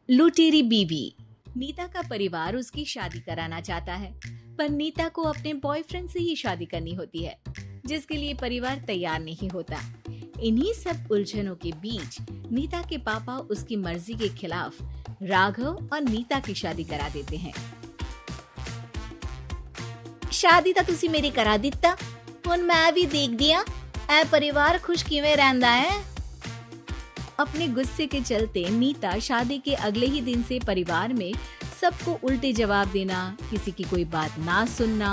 लुटेरी बीवी। नीता का परिवार उसकी शादी कराना चाहता है, पर नीता को अपने बॉयफ्रेंड से ही शादी करनी होती है, जिसके लिए परिवार तैयार नहीं होता। इन्हीं सब उलझनों के बीच नीता के पापा उसकी मर्जी के खिलाफ राघव और नीता की शादी करा देते हैं। शादी ਤਾਂ ਤੁਸੀਂ ਮੇਰੀ ਕਰਾ ਦਿੱਤਾ, ਹੁਣ मैं भी देख दिया ऐ परिवार खुश किवें रहंदा है। अपने गुस्से के चलते नीता शादी के अगले ही दिन से परिवार में सबको उल्टे जवाब देना, किसी की कोई बात ना सुनना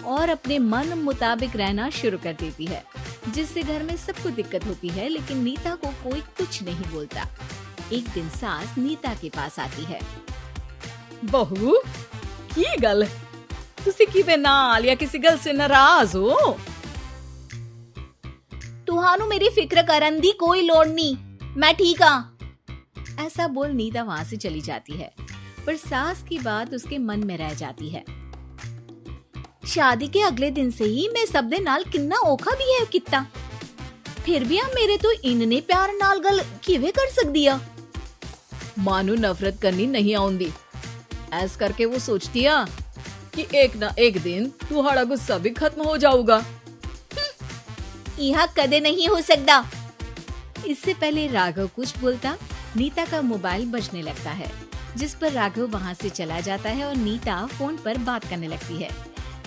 और अपने मन मुताबिक रहना शुरू कर देती है, जिससे घर में सबको दिक्कत होती है, लेकिन नीता को कोई कुछ नहीं बोलता। एक दिन सास नीता के पास आती है। बहू की गल, तुसी किवें नाल या किसी गल से नाराज हो? तुहानू मेरी फिक्र करन दी कोई लोड़ नहीं, मैं ठीक हाँ। ऐसा बोल नीता वहाँ से चली जाती है, पर सास की बात उसके मन में रह जाती है। शादी के अगले दिन से ही मैं सब दे नाल किन्ना औखा बिहेव किता, फिर भी मेरे तो इन्ने प्यार नाल गल किवें कर सकदी आ। मानू नफरत करनी नहीं आउंदी, ऐस करके वो सोचती है कि एक ना एक दिन तुम्हारा गुस्सा भी खत्म हो जाऊगा। यह कदे नहीं हो सकता। इससे पहले राघव कुछ बोलता, नीता का मोबाइल बजने लगता है, जिस पर राघव वहाँ से चला जाता है और नीता फोन पर बात करने लगती है।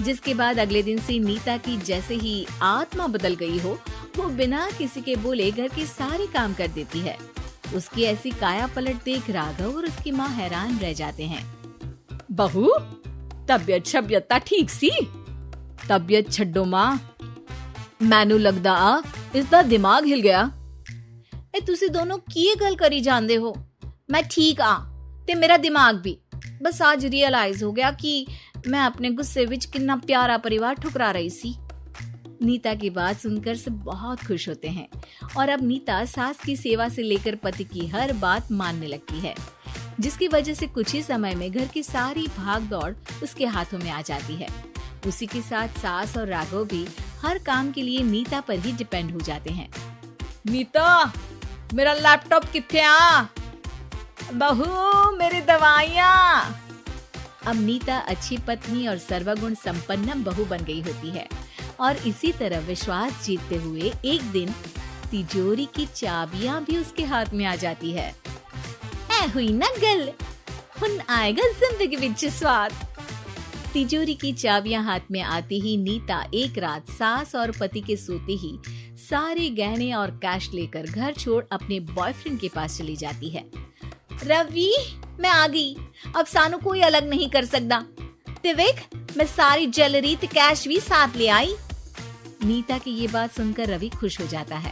जिसके बाद अगले दिन से नीता की जैसे ही आत्मा बदल गई हो, वो बिना किसी के बोले घर के सारे काम कर देती है। उसकी ऐसी काया पलट देख राघव और उसकी माँ हैरान रह जाते हैं। बहू तबियत शबियत ता ठीक सी? तबियत छड्डो मां, मैनू लगदा आ इसदा दिमाग हिल गया। ए तुसी दोनों की गल करी जांदे हो? मैं ठीक आ ते मेरा दिमाग भी। बस आज रियलाइज हो गया कि मैं अपने गुस्से विच कितना प्यारा परिवार ठुकरा रही सी। नीता की बात सुनकर सब बहुत खुश होते हैं और अब नीता सास की सेवा से लेकर पति की हर बात मानने लगती है, जिसकी वजह से कुछ ही समय में घर की सारी भाग दौड़ उसके हाथों में आ जाती है। उसी के साथ सास और राघव भी हर काम के लिए नीता पर ही डिपेंड हो जाते हैं। नीता मेरा लैपटॉप किथे आ? बहू मेरी दवाइयाँ। अब नीता अच्छी पत्नी और सर्वगुण संपन्न बहू बन गई होती है और इसी तरह विश्वास जीतते हुए एक दिन तिजोरी की चाबियां भी उसके हाथ में आ जाती है। ऐ हुई ना गल, हुन आएगा जिंदगी विच स्वाद। तिजोरी की चाबियां हाथ में आती ही नीता एक रात सास और पति के सोते ही सारे गहने और कैश लेकर घर छोड़ अपने बॉयफ्रेंड के पास चली जाती है। रवि मैं आ गई, अब सानू कोई अलग नहीं कर सकता। ते वेख मैं सारी ज्वेलरी ते कैश भी साथ ले आई। नीता की ये बात सुनकर रवि खुश हो जाता है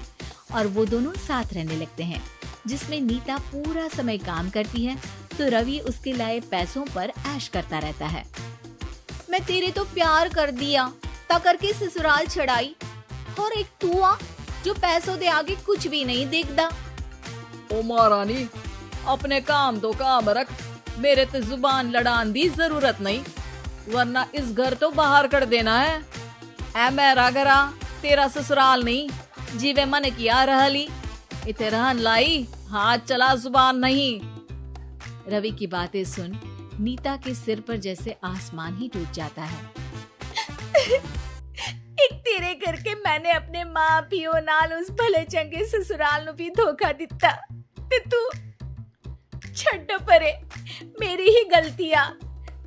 और वो दोनों साथ रहने लगते हैं, जिसमें नीता पूरा समय काम करती है तो रवि उसके लाए पैसों पर ऐश करता रहता है। मैं तेरे तो प्यार कर दिया ता करके ससुराल छड़ाई, और एक तू आ जो पैसों दे आगे कुछ भी नहीं देखदा। ओ महारानी अपने काम तो काम रख, मेरे ते जुबान लड़ान दी जरूरत नहीं, वरना इस घर तो बाहर कर देना है। ऐ मेरा घरा तेरा ससुराल नहीं, जीवे मन किया रहली इथे रहन लाई, हाथ चला जुबान नहीं। रवि की बातें सुन नीता के सिर पर जैसे आसमान ही टूट जाता है। एक तेरे करके मैंने अपने माँ पियो नाल उस भले चंगे ससुराल नु भी धोखा दिता ते तू छड्ड परे, मेरी ही गलतियां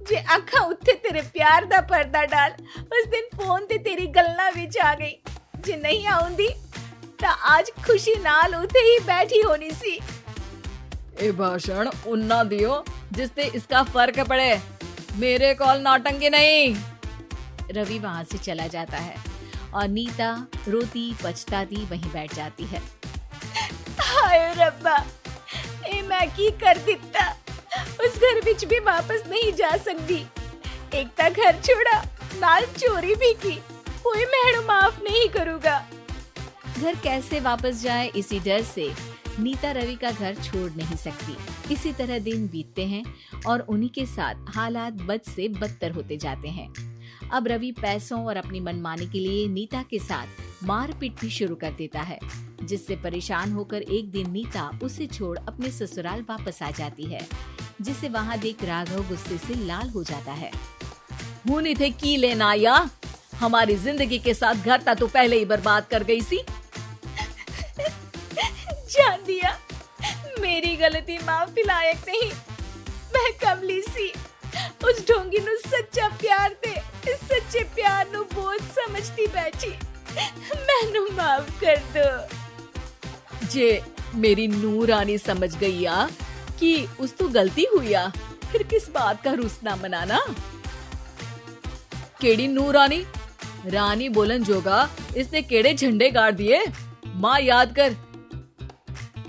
जे आखा उत्थे तेरे प्यार दा पर्दा डाल, उस दिन फोन ते तेरी गल्ला विच आ गई। जे नहीं आउंदी ता आज खुशी नाल उथे ही बैठी होनी सी। ए भाषण उन्ना दियो जिससे इसका फर्क पड़े, मेरे कॉल नौटंकी नहीं। रवि वहाँ से चला जाता है और नीता रोती पछताती वहीं बैठ जाती है। हाय रब्बा, ए मैं की कर दिता, उस घर विच भी वापस नहीं जा सकती। एक ता घर छोड़ा, नाल चोरी भी की, कोई मैनू माफ नहीं करूंगा। घर कैसे वापस जाए इसी डर से नीता रवि का घर छोड़ नहीं सकती। इसी तरह दिन बीतते हैं और उन्हीं के साथ हालात बद से बदतर होते जाते हैं। अब रवि पैसों और अपनी मनमानी के लिए नीता के साथ मारपीट भी शुरू कर देता है, जिससे परेशान होकर एक दिन नीता उसे छोड़ अपने ससुराल वापस आ जाती है, जिसे वहाँ देख राघव गुस्से से लाल हो जाता है। हुन इथे की लेना या हमारी जिंदगी के साथ घर ता तो पहले ही बर्बाद कर गई सी। जान दिया, मेरी गलती माफी लायक नहीं। मैं कमली सी उस ढोंगी नु सच्चा प्यार ते इस सच्चे प्यार नु बोझ समझती बैठी। मैनू माफ कर दो। जे मेरी नूरानी समझ गई या कि उस तो गलती हुई या, फिर किस बात का रूसना मनाना। केड़ी नूरानी रानी बोलन जोगा इसने केड़े झंडे गाड़ दिए। माँ याद कर,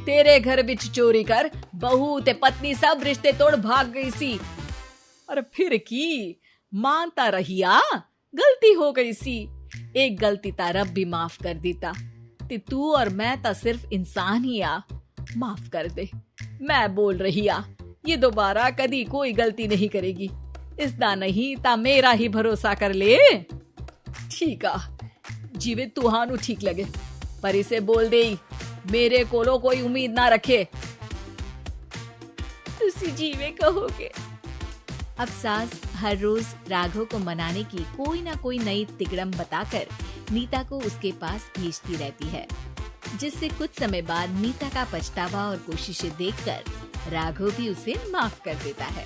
तेरे घर बिच चोरी कर बहू ते पत्नी सब रिश्ते तोड़ भाग गई सी। और फिर की मानता रहिया, गलती हो गई सी। एक गलती ता रब भी माफ कर देता ते तू और मैं ता सिर्फ इंसान ही आ। माफ कर दे, मैं बोल रही आ, ये दोबारा कदी कोई गलती नहीं करेगी। इसदा नहीं ता मेरा ही भरोसा कर ले। ठीक आ, जिवें तुहानू ठीक लगे, पर इसे बोल दे मेरे कोलो कोई उम्मीद ना रखे। तुसी जीवे कहोगे। अब सास हर रोज राघव को मनाने की कोई ना कोई नई तिकड़म बताकर नीता को उसके पास भेजती रहती है, जिससे कुछ समय बाद नीता का पछतावा और कोशिशें देखकर राघव भी उसे माफ कर देता है।